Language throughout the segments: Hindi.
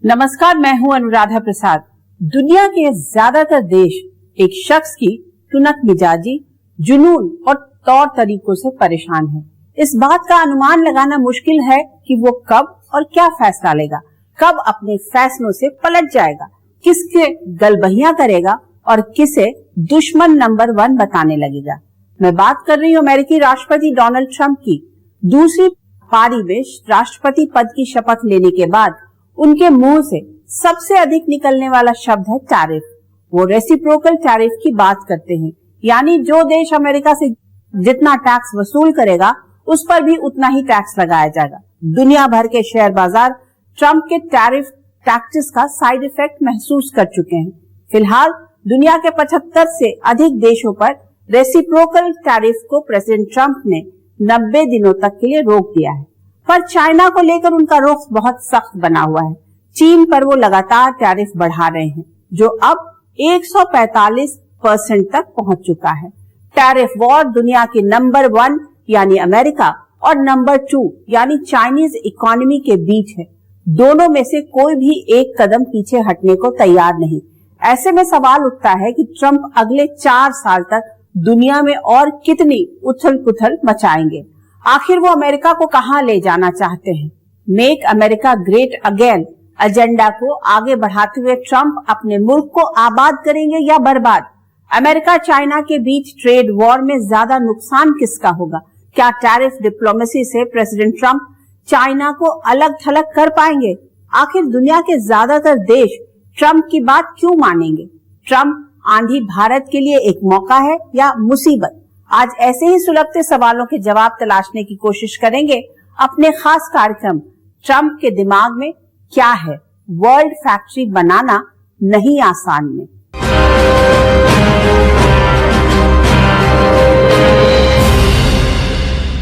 नमस्कार, मैं हूं अनुराधा प्रसाद। दुनिया के ज्यादातर देश एक शख्स की टुनक मिजाजी, जुनून और तौर तरीकों से परेशान हैं। इस बात का अनुमान लगाना मुश्किल है कि वो कब और क्या फैसला लेगा, कब अपने फैसलों से पलट जाएगा, किसके गलबहियां करेगा और किसे दुश्मन नंबर 1 बताने लगेगा। मैं बात कर रही हूँ अमेरिकी राष्ट्रपति डोनाल्ड ट्रंप की। दूसरी पारी में राष्ट्रपति पद की शपथ लेने के बाद उनके मुंह से सबसे अधिक निकलने वाला शब्द है टैरिफ। वो रेसिप्रोकल टैरिफ की बात करते हैं, यानी जो देश अमेरिका से जितना टैक्स वसूल करेगा उस पर भी उतना ही टैक्स लगाया जाएगा। दुनिया भर के शेयर बाजार ट्रंप के टैरिफ टैक्सेस का साइड इफेक्ट महसूस कर चुके हैं। फिलहाल दुनिया के 75 से अधिक देशों पर रेसिप्रोकल टैरिफ को प्रेसिडेंट ट्रंप ने 90 दिनों तक के लिए रोक दिया है। पर चाइना को लेकर उनका रुख बहुत सख्त बना हुआ है। चीन पर वो लगातार टैरिफ बढ़ा रहे हैं, जो अब 145% तक पहुंच चुका है। टैरिफ वॉर दुनिया के नंबर 1 यानी अमेरिका और नंबर 2 यानी चाइनीज इकोनॉमी के बीच है। दोनों में से कोई भी एक कदम पीछे हटने को तैयार नहीं। ऐसे में सवाल उठता है कि ट्रंप अगले 4 साल तक दुनिया में और कितनी उथल पुथल मचाएंगे। आखिर वो अमेरिका को कहां ले जाना चाहते हैं? Make America great again agenda को आगे बढ़ाते हुए ट्रंप अपने मुल्क को आबाद करेंगे या बर्बाद? अमेरिका चाइना के बीच ट्रेड वॉर में ज्यादा नुकसान किसका होगा? क्या टैरिफ डिप्लोमेसी से प्रेसिडेंट ट्रंप चाइना को अलग थलग कर पाएंगे? आखिर दुनिया के ज्यादातर देश ट्रंप की बात क्यों मानेंगे? ट्रंप आंधी भारत के लिए एक मौका है या मुसीबत? आज ऐसे ही सुलगते सवालों के जवाब तलाशने की कोशिश करेंगे अपने खास कार्यक्रम ट्रंप के दिमाग में क्या है, वर्ल्ड फैक्ट्री बनाना नहीं आसान में।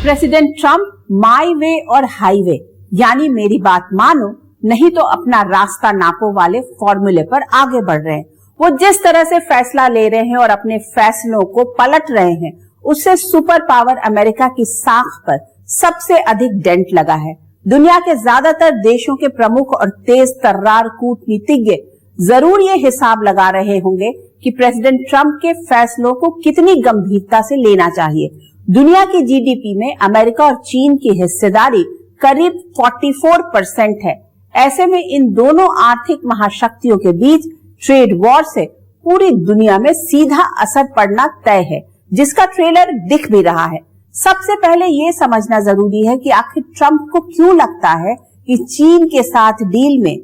प्रेसिडेंट ट्रंप माई वे और हाईवे यानी मेरी बात मानो नहीं तो अपना रास्ता नापो वाले फॉर्मूले पर आगे बढ़ रहे हैं। वो जिस तरह से फैसला ले रहे हैं और अपने फैसलों को पलट रहे हैं, उससे सुपर पावर अमेरिका की साख पर सबसे अधिक डेंट लगा है। दुनिया के ज्यादातर देशों के प्रमुख और तेज तर्रार कूटनीतिज्ञ जरूर ये हिसाब लगा रहे होंगे कि प्रेसिडेंट ट्रंप के फैसलों को कितनी गंभीरता से लेना चाहिए। दुनिया की जीडीपी में अमेरिका और चीन की हिस्सेदारी करीब 44% है। ऐसे में इन दोनों आर्थिक महाशक्तियों के बीच ट्रेड वॉर से पूरी दुनिया में सीधा असर पड़ना तय है, जिसका ट्रेलर दिख भी रहा है। सबसे पहले ये समझना जरूरी है कि आखिर ट्रंप को क्यों लगता है कि चीन के साथ डील में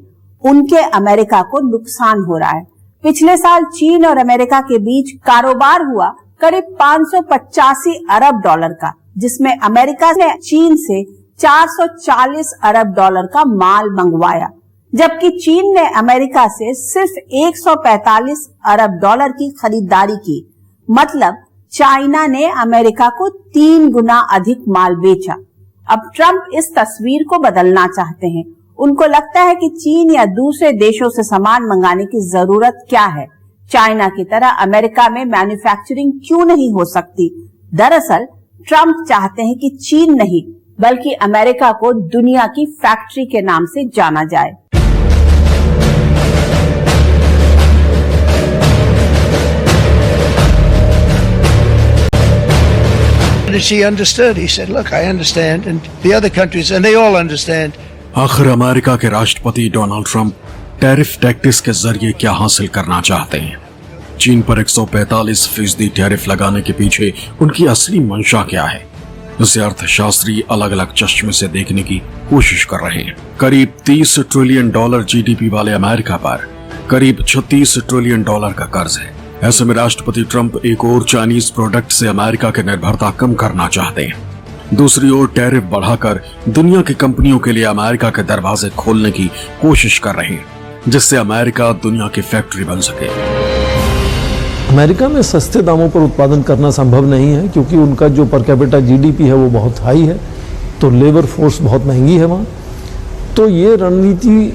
उनके अमेरिका को नुकसान हो रहा है। पिछले साल चीन और अमेरिका के बीच कारोबार हुआ करीब 585 अरब डॉलर का, जिसमें अमेरिका ने चीन से 440 अरब डॉलर का माल मंगवाया, जबकि चीन ने अमेरिका से सिर्फ 145 अरब डॉलर की खरीदारी की। मतलब चाइना ने अमेरिका को 3 गुना अधिक माल बेचा। अब ट्रंप इस तस्वीर को बदलना चाहते हैं। उनको लगता है कि चीन या दूसरे देशों से सामान मंगाने की जरूरत क्या है? चाइना की तरह अमेरिका में मैन्युफैक्चरिंग क्यों नहीं हो सकती? दरअसल ट्रंप चाहते हैं कि चीन नहीं बल्कि अमेरिका को दुनिया की फैक्ट्री के नाम से जाना जाए। He understood. He said, "Look, I understand, and the other countries, and they all understand." आखिर अमेरिका के राष्ट्रपति डोनाल्ड ट्रंप टैरिफ टैक्टिस के जरिए क्या हासिल करना चाहते हैं? चीन पर 145% टैरिफ लगाने के पीछे उनकी असली मंशा क्या है? इसे अर्थशास्त्री अलग अलग चश्मे से देखने की कोशिश कर रहे हैं। करीब $30 ट्रिलियन जीडीपी वाले अमेरिका पर करीब $36 ट्रिलियन का कर्ज है। ऐसे में राष्ट्रपति ट्रंप एक और चाइनीज प्रोडक्ट से अमेरिका की निर्भरता कम करना चाहते हैं। दूसरी ओर टैरिफ बढ़ाकर दुनिया की कंपनियों के लिए अमेरिका के दरवाजे खोलने की कोशिश कर रहे हैं, जिससे अमेरिका दुनिया की फैक्ट्री बन सके। अमेरिका में सस्ते दामों पर उत्पादन करना संभव नहीं है, क्योंकि उनका जो पर कैपिटा जीडीपी है वो बहुत हाई है, तो लेबर फोर्स बहुत महंगी है वहाँ। तो ये रणनीति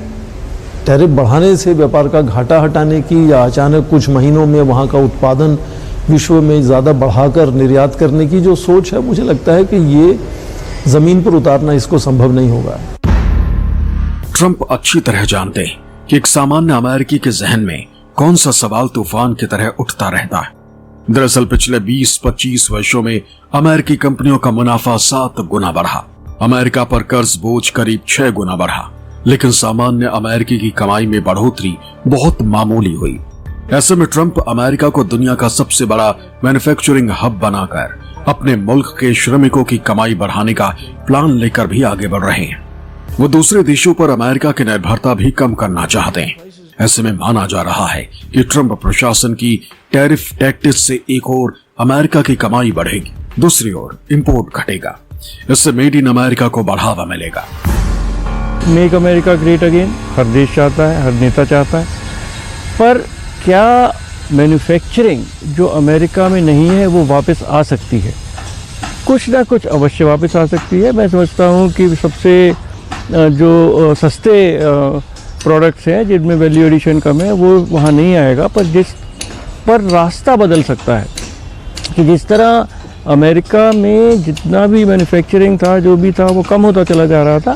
टैरिफ बढ़ाने से व्यापार का घाटा हटाने की या अचानक कुछ महीनों में वहाँ का उत्पादन विश्व में ज़्यादा बढ़ाकर निर्यात करने की जो सोच है, मुझे लगता है कि ये ज़मीन पर उतारना इसको संभव नहीं होगा। ट्रंप अच्छी तरह जानते हैं कि एक सामान्य अमेरिकी के जहन में कौन सा सवाल तूफान की तरह उठता रहता है। दरअसल पिछले 20-25 वर्षों में अमेरिकी कंपनियों का मुनाफा 7 गुना बढ़ा, अमेरिका पर कर्ज बोझ करीब 6 गुना बढ़ा, लेकिन सामान्य अमेरिकी की कमाई में बढ़ोतरी बहुत मामूली हुई। ऐसे में ट्रंप अमेरिका को दुनिया का सबसे बड़ा मैन्युफैक्चरिंग हब बनाकर अपने मुल्क के श्रमिकों की कमाई बढ़ाने का प्लान लेकर भी आगे बढ़ रहे हैं। वो दूसरे देशों पर अमेरिका की निर्भरता भी कम करना चाहते हैं। ऐसे में माना जा रहा है कि ट्रंप प्रशासन की टैरिफ टैक्टिक्स से एक ओर अमेरिका की कमाई बढ़ेगी, दूसरी ओर इंपोर्ट घटेगा। इससे मेड इन अमेरिका को बढ़ावा मिलेगा। मेक अमेरिका ग्रेट अगेन हर देश चाहता है, हर नेता चाहता है, पर क्या मैन्युफैक्चरिंग जो अमेरिका में नहीं है वो वापस आ सकती है? कुछ ना कुछ अवश्य वापस आ सकती है। मैं समझता हूँ कि सबसे जो सस्ते प्रोडक्ट्स हैं जिनमें वैल्यू एडिशन कम है वो वहाँ नहीं आएगा, पर रास्ता बदल सकता है कि जिस तरह अमेरिका में जितना भी मैन्युफैक्चरिंग था, जो भी था, वो कम होता चला जा रहा था,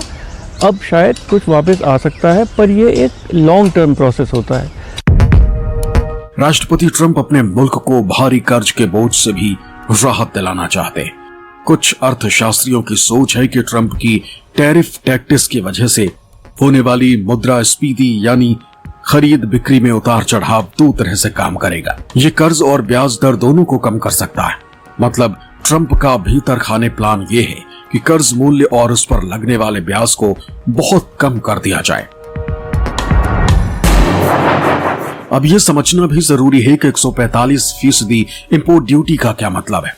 अब शायद कुछ वापस आ सकता है, पर ये एक लॉन्ग टर्म प्रोसेस होता है। राष्ट्रपति ट्रंप अपने मुल्क को भारी कर्ज के बोझ से भी राहत दिलाना चाहते हैं। कुछ अर्थशास्त्रियों की सोच है कि ट्रंप की टैरिफ टैक्टिक्स की वजह से होने वाली मुद्रास्फीति यानी खरीद बिक्री में उतार चढ़ाव दो तरह से काम करेगा। ये कर्ज और ब्याज दर दोनों को कम कर सकता है। मतलब ट्रंप का भीतर खाने प्लान ये है कि कर्ज मूल्य और उस पर लगने वाले ब्याज को बहुत कम कर दिया जाए। अब यह समझना भी जरूरी है कि 145% इंपोर्ट ड्यूटी का क्या मतलब है।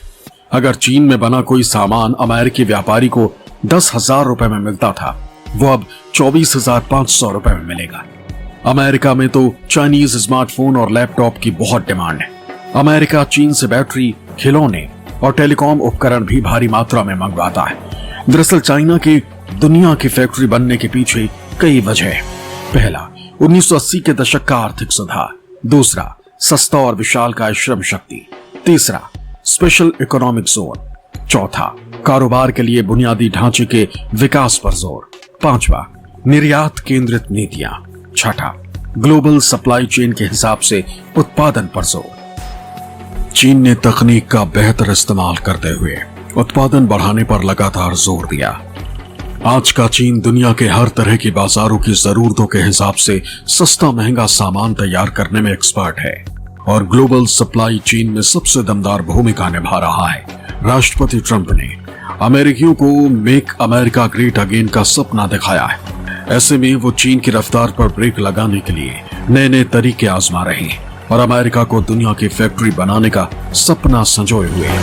अगर चीन में बना कोई सामान अमेरिकी व्यापारी को 10,000 रुपए में मिलता था, वो अब 24,500 रुपए में मिलेगा। अमेरिका में तो चाइनीज स्मार्टफोन और लैपटॉप की बहुत डिमांड है। अमेरिका चीन से बैटरी, खिलौने और टेलीकॉम उपकरण भी भारी मात्रा में मंगवाता है। दरअसल चाइना की दुनिया की फैक्ट्री बनने के पीछे कई वजह है। पहला, 1980 के दशक का आर्थिक सुधार। दूसरा, सस्ता और विशालकाय श्रम शक्ति। तीसरा, स्पेशल इकोनॉमिक जोन। चौथा, कारोबार के लिए बुनियादी ढांचे के विकास पर जोर। पांचवा, निर्यात केंद्रित नीतियां। छठा, ग्लोबल सप्लाई चेन के हिसाब से उत्पादन पर जोर। चीन ने तकनीक का बेहतर इस्तेमाल करते हुए उत्पादन बढ़ाने पर लगातार जोर दिया। आज का चीन दुनिया के हर तरह की बाजारों की जरूरतों के हिसाब से सस्ता महंगा सामान तैयार करने में एक्सपर्ट है और ग्लोबल सप्लाई चेन में सबसे दमदार भूमिका निभा रहा है। राष्ट्रपति ट्रंप ने अमेरिकियों को मेक अमेरिका ग्रेट अगेन का सपना दिखाया है। ऐसे में वो चीन की रफ्तार पर ब्रेक लगाने के लिए नए नए तरीके आजमा रहे हैं और अमेरिका को दुनिया की फैक्ट्री बनाने का सपना संजोए हुए हैं।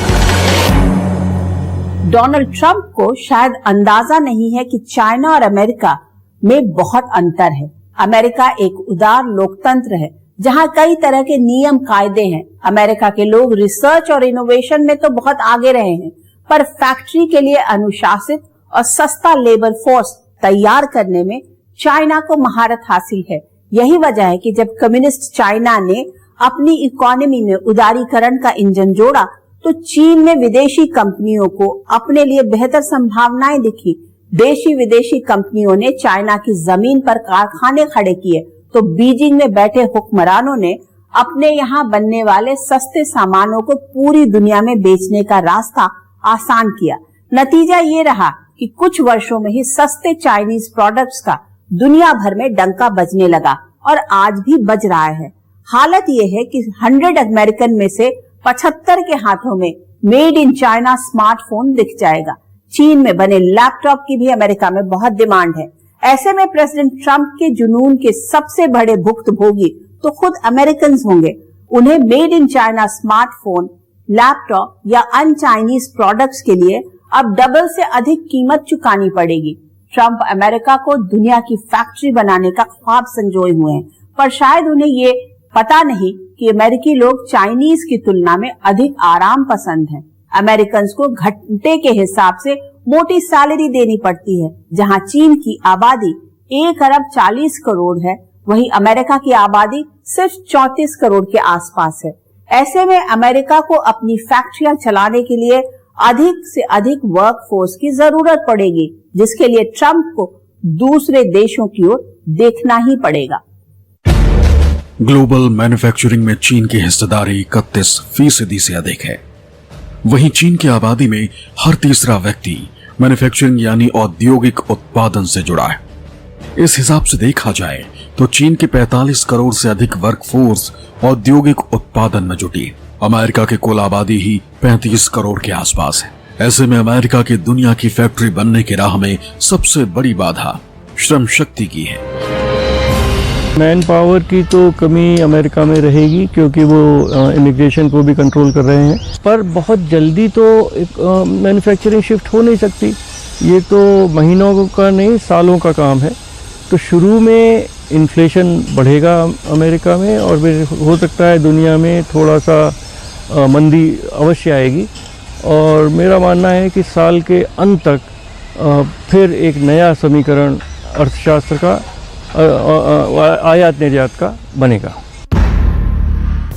डोनाल्ड ट्रंप को शायद अंदाजा नहीं है कि चाइना और अमेरिका में बहुत अंतर है। अमेरिका एक उदार लोकतंत्र है जहां कई तरह के नियम कायदे हैं। अमेरिका के लोग रिसर्च और इनोवेशन में तो बहुत आगे रहे हैं, पर फैक्ट्री के लिए अनुशासित और सस्ता लेबर फोर्स तैयार करने में चाइना को महारत हासिल है। यही वजह है कि जब कम्युनिस्ट चाइना ने अपनी इकोनॉमी में उदारीकरण का इंजन जोड़ा तो चीन में विदेशी कंपनियों को अपने लिए बेहतर संभावनाएं दिखी। देशी विदेशी कंपनियों ने चाइना की जमीन पर कारखाने खड़े किए तो बीजिंग में बैठे हुक्मरानों ने अपने यहाँ बनने वाले सस्ते सामानों को पूरी दुनिया में बेचने का रास्ता आसान किया। नतीजा ये रहा कि कुछ वर्षों में ही सस्ते चाइनीज प्रोडक्ट्स का दुनिया भर में डंका बजने लगा और आज भी बज रहा है। हालत ये है कि 100 अमेरिकन में से 75 के हाथों में मेड इन चाइना स्मार्टफोन दिख जाएगा। चीन में बने लैपटॉप की भी अमेरिका में बहुत डिमांड है। ऐसे में प्रेसिडेंट ट्रंप के जुनून के सबसे बड़े भुक्तभोगी तो खुद अमेरिकन होंगे। उन्हें made in China smartphone, laptop या अन चाइनीज प्रोडक्ट्स के लिए अब डबल से अधिक कीमत चुकानी पड़ेगी। ट्रंप अमेरिका को दुनिया की फैक्ट्री बनाने का ख्वाब संजोए हुए हैं, पर शायद उन्हें ये पता नहीं कि अमेरिकी लोग चाइनीज की तुलना में अधिक आराम पसंद हैं। अमेरिकन को घंटे के हिसाब से मोटी सैलरी देनी पड़ती है। जहां चीन की आबादी 1 अरब 40 करोड़ है, वहीं अमेरिका की आबादी सिर्फ 34 करोड़ के आसपास है। ऐसे में अमेरिका को अपनी फैक्ट्रियां चलाने के लिए अधिक से अधिक वर्क फोर्स की जरूरत पड़ेगी, जिसके लिए ट्रंप को दूसरे देशों की ओर देखना ही पड़ेगा। ग्लोबल मैन्युफैक्चरिंग में चीन की हिस्सेदारी 31% से अधिक है। वहीं चीन की आबादी में हर तीसरा व्यक्ति मैन्युफैक्चरिंग यानी औद्योगिक उत्पादन से जुड़ा है। इस हिसाब से देखा जाए तो चीन की 45 करोड़ से अधिक वर्कफोर्स औद्योगिक उत्पादन में जुटी। अमेरिका की कुल आबादी ही 35 करोड़ के आसपास है। ऐसे में अमेरिका की दुनिया की फैक्ट्री बनने की राह में सबसे बड़ी बाधा श्रम शक्ति की है। मैन पावर की तो कमी अमेरिका में रहेगी क्योंकि वो इमिग्रेशन को भी कंट्रोल कर रहे हैं, पर बहुत जल्दी तो मैन्युफैक्चरिंग शिफ्ट हो नहीं सकती। ये तो महीनों का नहीं, सालों का काम है। तो शुरू में इन्फ्लेशन बढ़ेगा अमेरिका में और फिर हो सकता है दुनिया में थोड़ा सा मंदी अवश्य आएगी। और मेरा मानना है कि साल के अंत तक फिर एक नया समीकरण अर्थशास्त्र का आयात निर्यात का बनेगा।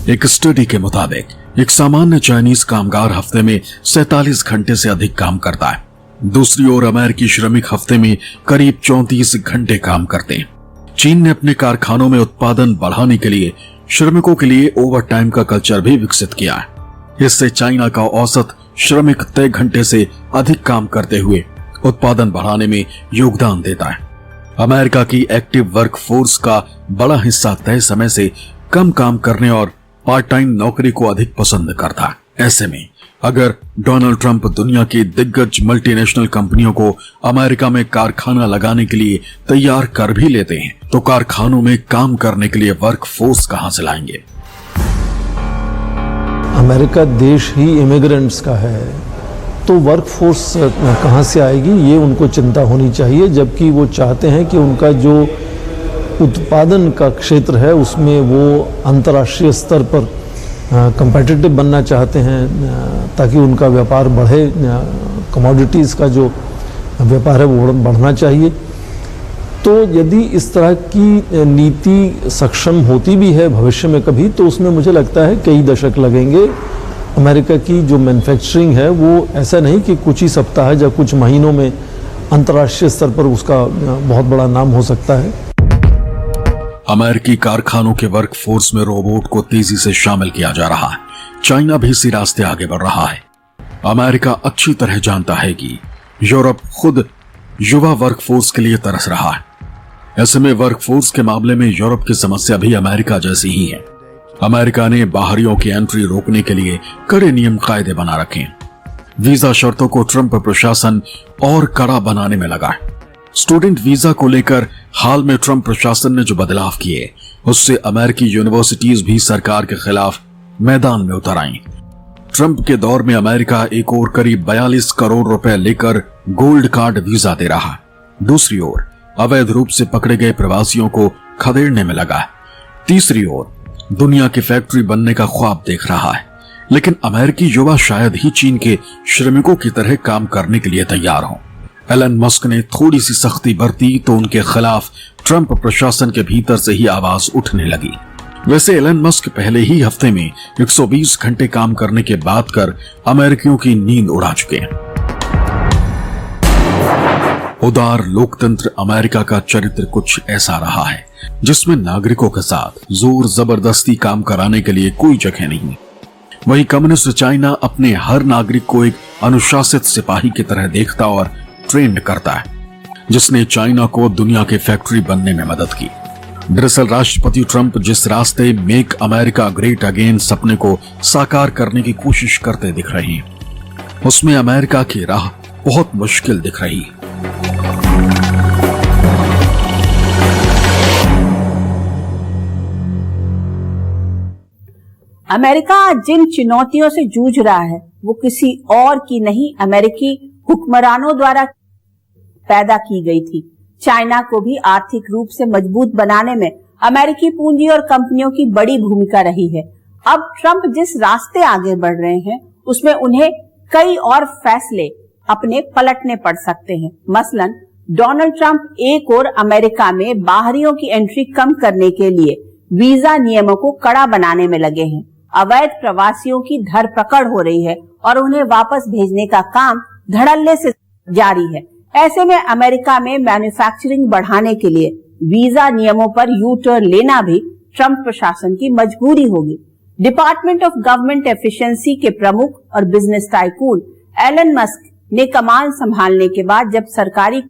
एक स्टडी के मुताबिक एक सामान्य चाइनीज कामगार हफ्ते में 47 घंटे से अधिक काम करता है। दूसरी ओर अमेरिकी श्रमिक हफ्ते में करीब 34 घंटे काम करते हैं। चीन ने अपने कारखानों में उत्पादन बढ़ाने के लिए श्रमिकों के लिए ओवरटाइम का कल्चर भी विकसित किया है। इससे चाइना का औसत श्रमिक तय घंटे से अधिक काम करते हुए उत्पादन बढ़ाने में योगदान देता है। अमेरिका की एक्टिव वर्क फोर्स का बड़ा हिस्सा तय समय से कम काम करने और पार्ट टाइम नौकरी को अधिक पसंद करता है। ऐसे में अगर डोनाल्ड ट्रंप दुनिया की दिग्गज मल्टीनेशनल कंपनियों को अमेरिका में कारखाना लगाने के लिए तैयार कर भी लेते हैं तो कारखानों में काम करने के लिए वर्क फोर्स कहां से लाएंगे? अमेरिका देश ही इमिग्रेंट्स का है, तो वर्क फोर्स कहाँ से आएगी ये उनको चिंता होनी चाहिए। जबकि वो चाहते हैं कि उनका जो उत्पादन का क्षेत्र है उसमें वो अंतर्राष्ट्रीय स्तर पर कंपेटिटिव बनना चाहते हैं ताकि उनका व्यापार बढ़े। कमोडिटीज़ का जो व्यापार है वो बढ़ना चाहिए। तो यदि इस तरह की नीति सक्षम होती भी है भविष्य में कभी, तो उसमें मुझे लगता है कई दशक लगेंगे। अमेरिका की जो मैन्युफैक्चरिंग है वो ऐसा नहीं कि कुछ ही सप्ताह या कुछ महीनों में अंतर्राष्ट्रीय स्तर पर उसका बहुत बड़ा नाम हो सकता है। अमेरिकी कारखानों के वर्क फोर्स में रोबोट को तेजी से शामिल किया जा रहा है। चाइना भी इसी रास्ते आगे बढ़ रहा है। अमेरिका अच्छी तरह जानता है कि यूरोप खुद युवा वर्क फोर्स के लिए तरस रहा है। ऐसे में वर्क फोर्स के मामले में यूरोप की समस्या भी अमेरिका जैसी ही है। अमेरिका ने बाहरियों की एंट्री रोकने के लिए कड़े नियम कायदे बना रखे हैं। वीजा शर्तों को ट्रंप प्रशासन और कड़ा बनाने में लगा है। स्टूडेंट वीजा को लेकर हाल में ट्रंप प्रशासन ने जो बदलाव किए उससे अमेरिकी यूनिवर्सिटीज भी सरकार के खिलाफ मैदान में उतर आई। ट्रंप के दौर में अमेरिका एक और करीब 42 करोड़ रुपए लेकर गोल्ड कार्ड वीजा दे रहा है। दूसरी ओर अवैध रूप से पकड़े गए प्रवासियों को खदेड़ने में लगा है। तीसरी ओर दुनिया की फैक्ट्री बनने का ख्वाब देख रहा है। लेकिन अमेरिकी युवा शायद ही चीन के श्रमिकों की तरह काम करने के लिए तैयार हों। एलन मस्क ने थोड़ी सी सख्ती बरती तो उनके खिलाफ ट्रंप प्रशासन के भीतर से ही आवाज उठने लगी। वैसे एलन मस्क पहले ही हफ्ते में 120 घंटे काम करने के बाद कर अमेरिकियों की नींद उड़ा चुके हैं। उदार लोकतंत्र अमेरिका का चरित्र कुछ ऐसा रहा है जिसमें नागरिकों के साथ जोर जबरदस्ती काम कराने के लिए कोई जगह नहीं। वहीं कम्युनिस्ट चाइना अपने हर नागरिक को एक अनुशासित सिपाही की तरह देखता और ट्रेंड करता है, जिसने चाइना को दुनिया के फैक्ट्री बनने में मदद की। दरअसल राष्ट्रपति ट्रंप जिस रास्ते मेक अमेरिका ग्रेट अगेन सपने को साकार करने की कोशिश करते दिख रहे हैं उसमें अमेरिका की राह बहुत मुश्किल दिख रही है। अमेरिका जिन चुनौतियों से जूझ रहा है वो किसी और की नहीं, अमेरिकी हुक्मरानों द्वारा पैदा की गई थी। चाइना को भी आर्थिक रूप से मजबूत बनाने में अमेरिकी पूंजी और कंपनियों की बड़ी भूमिका रही है। अब ट्रंप जिस रास्ते आगे बढ़ रहे हैं उसमें उन्हें कई और फैसले अपने पलटने पड़ सकते हैं। मसलन डोनाल्ड ट्रंप एक और अमेरिका में बाहरियों की एंट्री कम करने के लिए वीजा नियमों को कड़ा बनाने में लगे हैं। अवैध प्रवासियों की धरपकड़ हो रही है और उन्हें वापस भेजने का काम धड़ल्ले से जारी है। ऐसे में अमेरिका में मैन्युफैक्चरिंग बढ़ाने के लिए वीजा नियमों पर यू टर्न लेना भी ट्रंप प्रशासन की मजबूरी होगी। डिपार्टमेंट ऑफ गवर्नमेंट एफिशिएंसी के प्रमुख और बिजनेस टाइकून एलन मस्क ने कमान संभालने के बाद जब सरकारी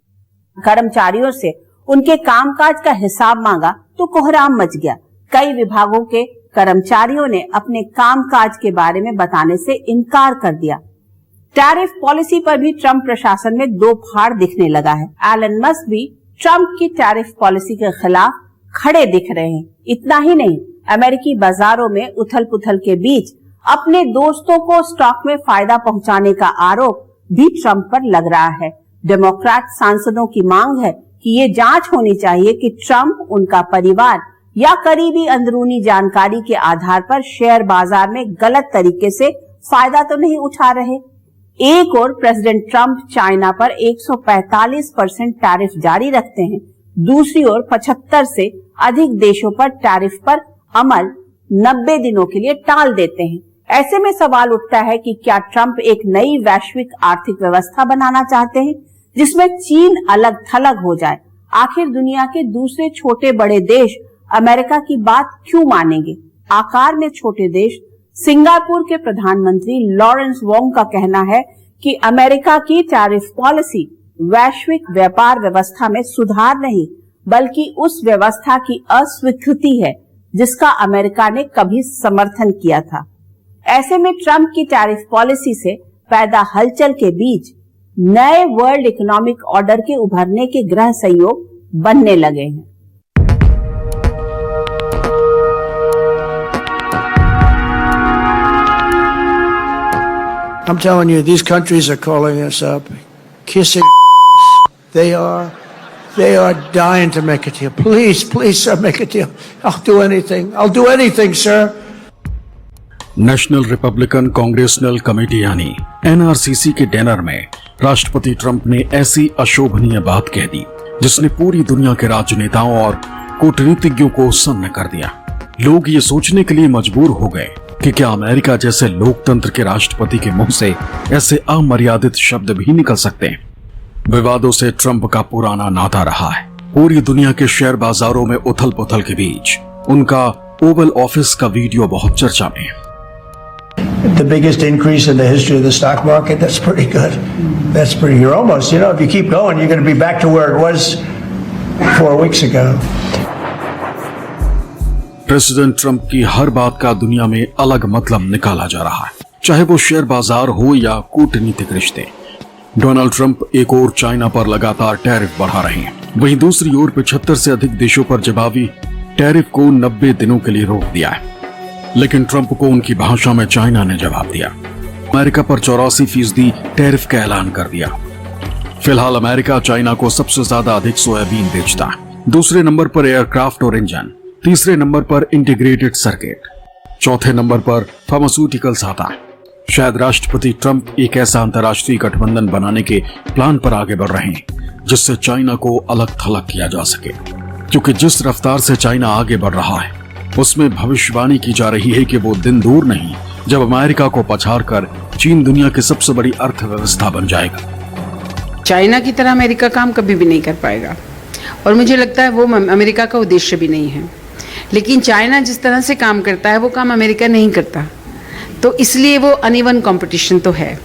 कर्मचारियों से उनके कामकाज का हिसाब मांगा तो कोहराम मच गया। कई विभागों के कर्मचारियों ने अपने कामकाज के बारे में बताने से इनकार कर दिया। टैरिफ पॉलिसी पर भी ट्रंप प्रशासन में दो फाड़ दिखने लगा है। एलन मस्क भी ट्रंप की टैरिफ पॉलिसी के खिलाफ खड़े दिख रहे हैं। इतना ही नहीं, अमेरिकी बाजारों में उथल पुथल के बीच अपने दोस्तों को स्टॉक में फायदा पहुंचाने का आरोप भी ट्रंप पर लग रहा है। डेमोक्रेट सांसदों की मांग है कि ये जांच होनी चाहिए कि ट्रंप, उनका परिवार या करीबी अंदरूनी जानकारी के आधार पर शेयर बाजार में गलत तरीके से फायदा तो नहीं उठा रहे। एक और प्रेसिडेंट ट्रंप चाइना पर 145% टैरिफ जारी रखते हैं, दूसरी ओर 75 से अधिक देशों पर टैरिफ पर अमल 90 दिनों के लिए टाल देते हैं। ऐसे में सवाल उठता है कि क्या ट्रंप एक नई वैश्विक आर्थिक व्यवस्था बनाना चाहते हैं जिसमें चीन अलग थलग हो जाए। आखिर दुनिया के दूसरे छोटे बड़े देश अमेरिका की बात क्यों मानेंगे? आकार में छोटे देश सिंगापुर के प्रधानमंत्री लॉरेंस वोंग का कहना है कि अमेरिका की टैरिफ पॉलिसी वैश्विक व्यापार व्यवस्था में सुधार नहीं बल्कि उस व्यवस्था की अस्वीकृति है जिसका अमेरिका ने कभी समर्थन किया था। ऐसे में ट्रंप की टैरिफ पॉलिसी से पैदा हलचल के बीच नए वर्ल्ड इकोनॉमिक ऑर्डर के उभरने के ग्रह संयोग बनने लगे हैं। I'm telling you, these countries are calling us up, kissing. They are dying to make a deal. Please, sir, make a deal. I'll do anything, sir. National Republican congressional committee यानी NRCC के डिनर में राष्ट्रपति ट्रंप ने ऐसी अशोभनीय बात कह दी जिसने पूरी दुनिया के राजनेताओं और कूटनीतिज्ञों को सन्न कर दिया। लोग ये सोचने के लिए मजबूर हो गए कि क्या अमेरिका जैसे लोकतंत्र के राष्ट्रपति के मुंह से ऐसे अमर्यादित शब्द भी निकल सकते हैं। विवादों से ट्रंप का पुराना नाता रहा है। पूरी दुनिया के शेयर बाजारों में उथल पुथल के बीच उनका ओवल ऑफिस का वीडियो बहुत चर्चा में है। The biggest increase in the history of the stock market. That's pretty good. You're almost, if you keep going, you're going to be back to where it was 4 weeks ago. President Trump की हर बात का दुनिया में अलग मतलब निकाला जा रहा है, चाहे वो शेयर बाजार हो या कूटनीतिक रिश्ते। डोनाल्ड ट्रंप एक ओर चाइना पर लगातार टैरिफ बढ़ा रहे हैं, वहीं दूसरी ओर 75 से अधिक देशों पर जवाबी टैरिफ को 90 दिनों के लिए रोक दिया है। लेकिन ट्रंप को उनकी भाषा में चाइना ने जवाब दिया। अमेरिका पर 84% टैरिफ का ऐलान कर दिया। फिलहाल अमेरिका चाइना को सबसे ज्यादा अधिक सोयाबीन बेचता है। दूसरे नंबर पर एयरक्राफ्ट और इंजन, तीसरे नंबर पर इंटीग्रेटेड सर्किट, चौथे नंबर पर फार्मास्यूटिकल्स आता है। शायद राष्ट्रपति ट्रंप एक ऐसा अंतर्राष्ट्रीय गठबंधन बनाने के प्लान पर आगे बढ़ रहे हैं जिससे चाइना को अलग थलग किया जा सके, क्योंकि जिस रफ्तार से चाइना आगे बढ़ रहा है उसमें भविष्यवाणी की जा रही है कि वो दिन दूर नहीं जब अमेरिका को पछाड़कर चीन दुनिया की सबसे बड़ी अर्थव्यवस्था बन जाएगा। चाइना की तरह अमेरिका काम कभी भी नहीं कर पाएगा और मुझे लगता है वो अमेरिका का उद्देश्य भी नहीं है। लेकिन चाइना जिस तरह से काम करता है वो काम अमेरिका नहीं करता, तो इसलिए वो अनइवन कंपटीशन तो है।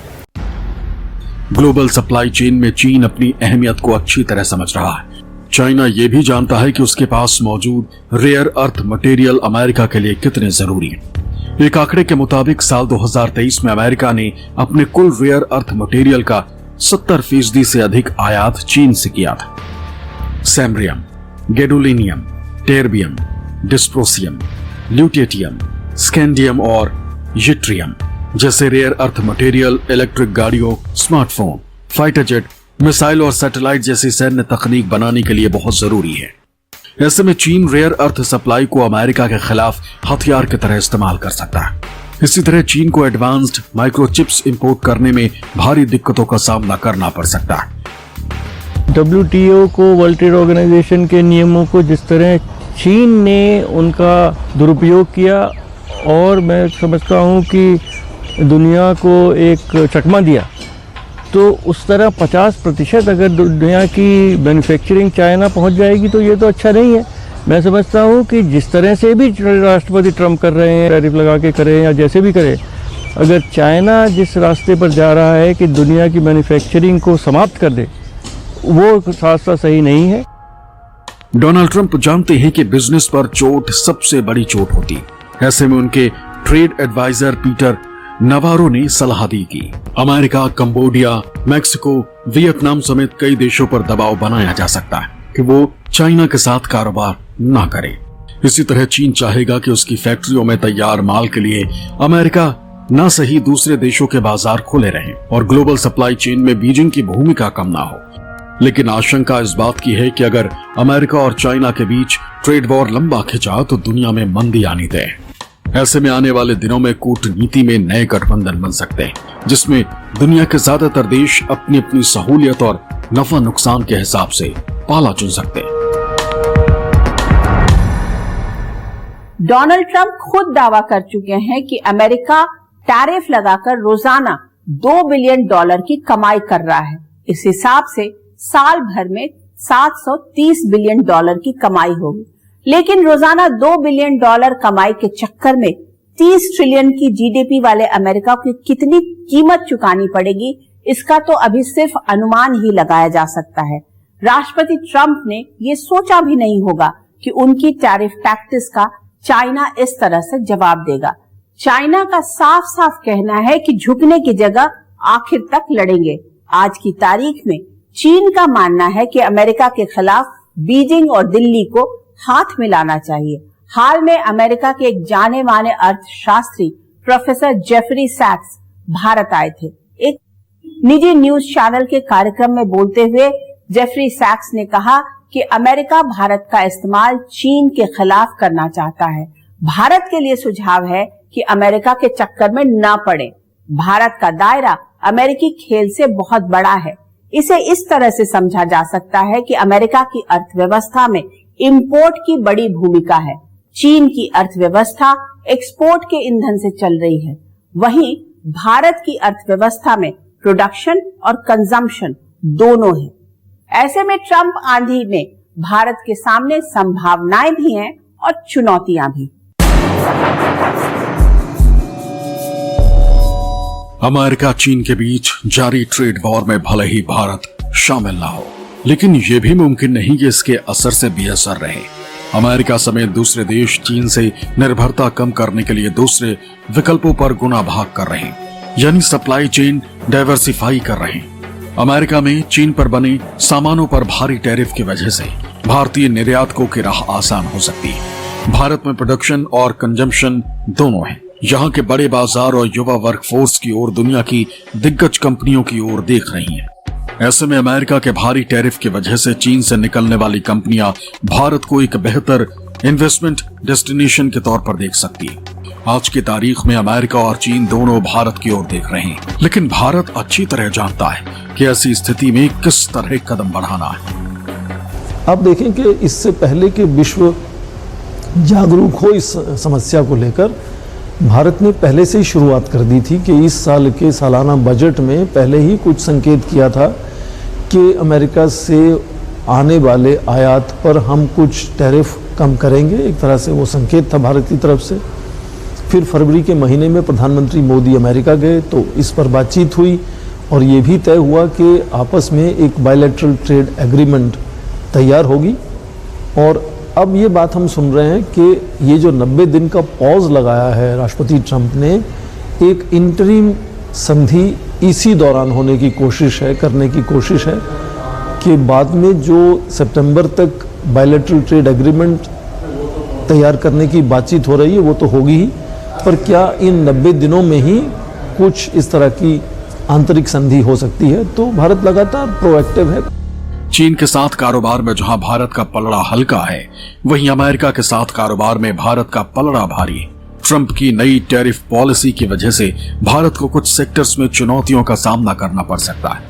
ग्लोबल सप्लाई चेन में चीन अपनी अहमियत को अच्छी तरह समझ रहा है। चाइना ये भी जानता है कि उसके पास मौजूद रेयर अर्थ मटेरियल अमेरिका के लिए कितने जरूरी है। एक आंकड़े के मुताबिक साल 2023 में अमेरिका ने अपने कुल रेयर अर्थ मटेरियल का 70% से अधिक आयात चीन से किया था। सैम्ब्रियम, गैडोलिनियम, टेरबियम, डिस्प्रोसियम, ल्यूटेटियम, स्कैंडियम और यट्रियम जैसे रेयर अर्थ मटेरियल इलेक्ट्रिक गाड़ियों, स्मार्टफोन, फाइटर जेट, मिसाइल और सैटेलाइट जैसी सैन्य तकनीक बनाने के लिए बहुत जरूरी है। ऐसे में चीन रेयर अर्थ सप्लाई को अमेरिका के खिलाफ हथियार की तरह इस्तेमाल कर सकता है। इसी तरह चीन को एडवांस्ड माइक्रोचिप्स इंपोर्ट करने में भारी दिक्कतों का सामना करना पड़ सकता है। WTO को, वर्ल्ड ट्रेड ऑर्गेनाइजेशन के नियमों को जिस तरह चीन ने उनका दुरुपयोग किया और मैं समझता हूँ कि दुनिया को एक चकमा दिया, तो उस तरह 50% अगर दुनिया की मैन्युफैक्चरिंग चाइना पहुंच जाएगी तो ये तो अच्छा नहीं है। मैं समझता हूँ कि जिस तरह से भी राष्ट्रपति ट्रम्प कर रहे हैं, टैरिफ लगा के करें या जैसे भी करें, अगर चाइना जिस रास्ते पर जा रहा है कि दुनिया की मैन्युफैक्चरिंग को समाप्त कर दे, वो रास्ता सही नहीं है। डोनाल्ड ट्रंप जानते हैं कि बिजनेस पर चोट सबसे बड़ी चोट होती। ऐसे में उनके ट्रेड एडवाइजर पीटर नवारो ने सलाह दी कि अमेरिका, कंबोडिया, मैक्सिको, वियतनाम समेत कई देशों पर दबाव बनाया जा सकता है कि वो चाइना के साथ कारोबार ना करे। इसी तरह चीन चाहेगा कि उसकी फैक्ट्रियों में तैयार माल के लिए अमेरिका न सही दूसरे देशों के बाजार खुले रहें और ग्लोबल सप्लाई चेन में बीजिंग की भूमिका कम ना हो। लेकिन आशंका इस बात की है कि अगर अमेरिका और चाइना के बीच ट्रेड वॉर लंबा खिंचा तो दुनिया में मंदी आनी तय। ऐसे में आने वाले दिनों में कूटनीति में नए गठबंधन बन सकते हैं, जिसमें दुनिया के ज्यादातर देश अपनी अपनी सहूलियत और नफा नुकसान के हिसाब से पाला चुन सकते हैं। डोनाल्ड ट्रंप खुद दावा कर चुके हैं कि अमेरिका टैरिफ लगाकर रोजाना $2 बिलियन की कमाई कर रहा है। इस हिसाब से साल भर में $730 बिलियन की कमाई होगी। लेकिन रोजाना $2 बिलियन कमाई के चक्कर में 30 ट्रिलियन की जीडीपी वाले अमेरिका को कितनी कीमत चुकानी पड़ेगी, इसका तो अभी सिर्फ अनुमान ही लगाया जा सकता है। राष्ट्रपति ट्रंप ने ये सोचा भी नहीं होगा कि उनकी टैरिफ टैक्टिक्स का चाइना इस तरह से जवाब देगा। चाइना का साफ साफ कहना है कि झुकने की जगह आखिर तक लड़ेंगे। आज की तारीख में चीन का मानना है कि अमेरिका के खिलाफ बीजिंग और दिल्ली को हाथ मिलाना चाहिए। हाल में अमेरिका के एक जाने माने अर्थशास्त्री प्रोफेसर जेफरी सैक्स भारत आए थे। एक निजी न्यूज चैनल के कार्यक्रम में बोलते हुए जेफरी सैक्स ने कहा कि अमेरिका भारत का इस्तेमाल चीन के खिलाफ करना चाहता है। भारत के लिए सुझाव है कि अमेरिका के चक्कर में न पड़े। भारत का दायरा अमेरिकी खेल से बहुत बड़ा है। इसे इस तरह से समझा जा सकता है कि अमेरिका की अर्थव्यवस्था में इंपोर्ट की बड़ी भूमिका है। चीन की अर्थव्यवस्था एक्सपोर्ट के ईंधन से चल रही है। वहीं भारत की अर्थव्यवस्था में प्रोडक्शन और कंजम्पशन दोनों है। ऐसे में ट्रंप आंधी में भारत के सामने संभावनाएं भी हैं और चुनौतियां भी। अमेरिका चीन के बीच जारी ट्रेड वॉर में भले ही भारत शामिल ना हो, लेकिन ये भी मुमकिन नहीं कि इसके असर से बेअसर रहे। अमेरिका समेत दूसरे देश चीन से निर्भरता कम करने के लिए दूसरे विकल्पों पर गुना भाग कर रहे हैं, यानी सप्लाई चेन डाइवर्सिफाई कर रहे हैं। अमेरिका में चीन पर बने सामानों पर भारी टैरिफ की वजह से भारतीय निर्यातकों की राह आसान हो सकती है। भारत में प्रोडक्शन और कंजम्पशन दोनों हैं। यहाँ के बड़े बाजार और युवा वर्कफोर्स की ओर दुनिया की दिग्गज कंपनियों की ओर देख रही हैं। ऐसे में अमेरिका के भारी टैरिफ की वजह से चीन से निकलने वाली कंपनियां भारत को एक बेहतर इन्वेस्टमेंट डेस्टिनेशन के तौर पर देख सकती है। आज की तारीख में अमेरिका और चीन दोनों भारत की ओर देख रहे हैं, लेकिन भारत अच्छी तरह जानता है कि ऐसी स्थिति में किस तरह कदम बढ़ाना है। आप देखें कि इससे पहले कि विश्व जागरूक हो इस समस्या को लेकर, भारत ने पहले से ही शुरुआत कर दी थी कि इस साल के सालाना बजट में पहले ही कुछ संकेत किया था कि अमेरिका से आने वाले आयात पर हम कुछ टैरिफ कम करेंगे। एक तरह से वो संकेत था भारत की तरफ से। फिर फरवरी के महीने में प्रधानमंत्री मोदी अमेरिका गए तो इस पर बातचीत हुई और ये भी तय हुआ कि आपस में एक बायलैटरल ट्रेड एग्रीमेंट तैयार होगी। और अब ये बात हम सुन रहे हैं कि ये जो 90 दिन का पॉज लगाया है राष्ट्रपति ट्रंप ने, एक इंटरिम संधि इसी दौरान होने की कोशिश है, करने की कोशिश है कि बाद में जो सितंबर तक बायलैटरल ट्रेड एग्रीमेंट तैयार करने की बातचीत हो रही है वो तो होगी ही, पर क्या इन 90 दिनों में ही कुछ इस तरह की आंतरिक संधि हो सकती है। तो भारत लगातार प्रोएक्टिव है। चीन के साथ कारोबार में जहां भारत का पलड़ा हल्का है, वहीं अमेरिका के साथ कारोबार में भारत का पलड़ा भारी है। ट्रंप की नई टैरिफ पॉलिसी की वजह से भारत को कुछ सेक्टर्स में चुनौतियों का सामना करना पड़ सकता है,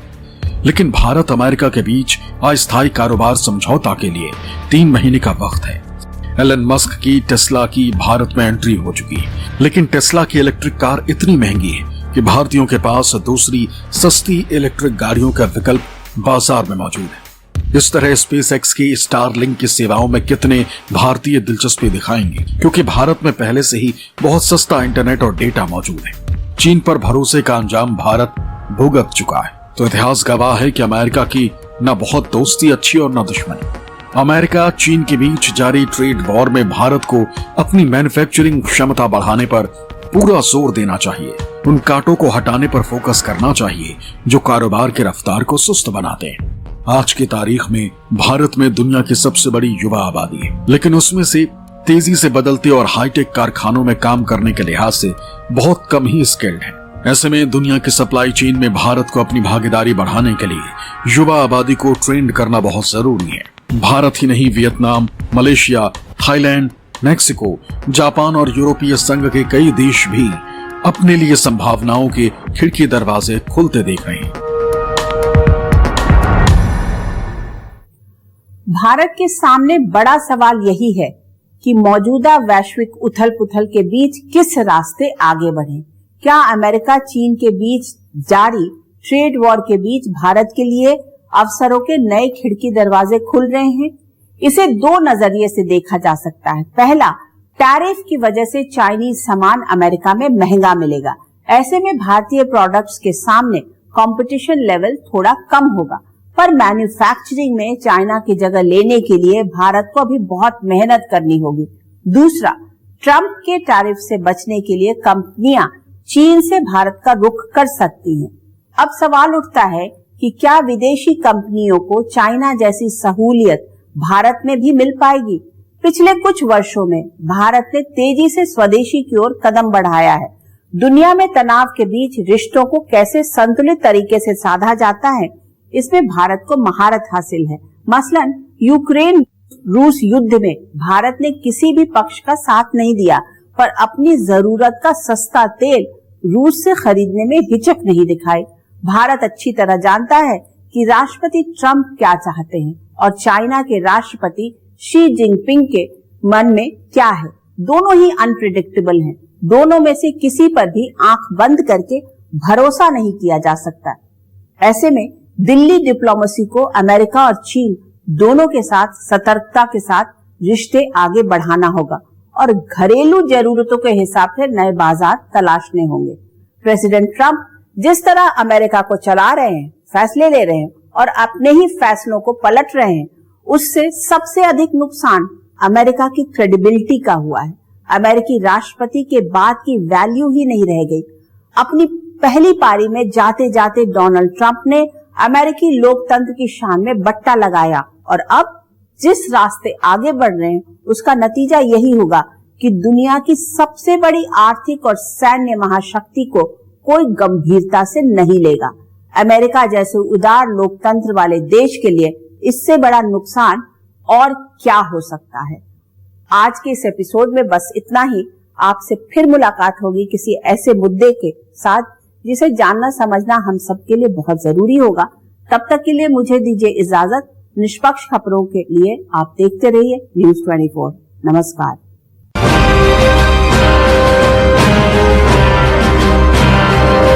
लेकिन भारत अमेरिका के बीच अस्थायी कारोबार समझौता के लिए 3 महीने का वक्त है। एलन मस्क की टेस्ला की भारत में एंट्री हो चुकी है, लेकिन टेस्ला की इलेक्ट्रिक कार इतनी महंगी है कि भारतीयों के पास दूसरी सस्ती इलेक्ट्रिक गाड़ियों का विकल्प बाजार में मौजूद है। इस तरह स्पेसएक्स की स्टारलिंक की सेवाओं में कितने भारतीय दिलचस्पी दिखाएंगे, क्योंकि भारत में पहले से ही बहुत सस्ता इंटरनेट और डेटा मौजूद है। चीन पर भरोसे का अंजाम भारत भुगत चुका है, तो इतिहास गवाह है कि अमेरिका की न बहुत दोस्ती अच्छी और न दुश्मनी। अमेरिका चीन के बीच जारी ट्रेड वॉर में भारत को अपनी मैन्युफैक्चरिंग क्षमता बढ़ाने पर पूरा जोर देना चाहिए। उन कांटों को हटाने पर फोकस करना चाहिए जो कारोबार की रफ्तार को सुस्त बनाते हैं। आज की तारीख में भारत में दुनिया की सबसे बड़ी युवा आबादी है, लेकिन उसमें से तेजी से बदलते और हाईटेक कारखानों में काम करने के लिहाज से बहुत कम ही स्किल्ड है। ऐसे में दुनिया की सप्लाई चेन में भारत को अपनी भागीदारी बढ़ाने के लिए युवा आबादी को ट्रेंड करना बहुत जरूरी है। भारत ही नहीं, Vietnam, Malaysia, Thailand, Mexico, Japan और यूरोपीय संघ के कई देश भी अपने लिए संभावनाओं के खिड़की दरवाजे खुलते देख रहे हैं। भारत के सामने बड़ा सवाल यही है कि मौजूदा वैश्विक उथल पुथल के बीच किस रास्ते आगे बढ़े। क्या अमेरिका चीन के बीच जारी ट्रेड वॉर के बीच भारत के लिए अवसरों के नए खिड़की दरवाजे खुल रहे हैं? इसे दो नजरिए से देखा जा सकता है। पहला, टैरिफ की वजह से चाइनीज सामान अमेरिका में महंगा मिलेगा। ऐसे में भारतीय प्रोडक्ट्स के सामने कंपटीशन लेवल थोड़ा कम होगा, पर मैन्युफैक्चरिंग में चाइना की जगह लेने के लिए भारत को अभी बहुत मेहनत करनी होगी। दूसरा, ट्रंप के टैरिफ से बचने के लिए कंपनियां चीन से भारत का रुख कर सकती हैं। अब सवाल उठता है कि क्या विदेशी कंपनियों को चाइना जैसी सहूलियत भारत में भी मिल पाएगी? पिछले कुछ वर्षों में भारत ने तेजी से स्वदेशी की ओर कदम बढ़ाया है। दुनिया में तनाव के बीच रिश्तों को कैसे संतुलित तरीके से साधा जाता है, इसमें भारत को महारत हासिल है। मसलन यूक्रेन रूस युद्ध में भारत ने किसी भी पक्ष का साथ नहीं दिया, पर अपनी जरूरत का सस्ता तेल रूस से खरीदने में हिचक नहीं दिखाई। भारत अच्छी तरह जानता है कि राष्ट्रपति ट्रंप क्या चाहते हैं और चाइना के राष्ट्रपति शी जिनपिंग के मन में क्या है। दोनों ही अनप्रिडिक्टेबल हैं। दोनों में से किसी पर भी आंख बंद करके भरोसा नहीं किया जा सकता। ऐसे में दिल्ली डिप्लोमेसी को अमेरिका और चीन दोनों के साथ सतर्कता के साथ रिश्ते आगे बढ़ाना होगा और घरेलू जरूरतों के हिसाब से नए बाजार तलाशने होंगे। प्रेसिडेंट ट्रंप जिस तरह अमेरिका को चला रहे हैं, फैसले ले रहे हैं और अपने ही फैसलों को पलट रहे हैं, उससे सबसे अधिक नुकसान अमेरिका की क्रेडिबिलिटी का हुआ है। अमेरिकी राष्ट्रपति के बात की वैल्यू ही नहीं रह गई। अपनी पहली पारी में जाते जाते डोनाल्ड ट्रंप ने अमेरिकी लोकतंत्र की शान में बट्टा लगाया और अब जिस रास्ते आगे बढ़ रहे हैं उसका नतीजा यही होगा कि दुनिया की सबसे बड़ी आर्थिक और सैन्य महाशक्ति को कोई गंभीरता से नहीं लेगा। अमेरिका जैसे उदार लोकतंत्र वाले देश के लिए इससे बड़ा नुकसान और क्या हो सकता है। आज के इस एपिसोड में बस इतना ही। आपसे फिर मुलाकात होगी किसी ऐसे मुद्दे के साथ जिसे जानना समझना हम सबके लिए बहुत जरूरी होगा। तब तक के लिए मुझे दीजिए इजाजत। निष्पक्ष खबरों के लिए आप देखते रहिए News 24। नमस्कार।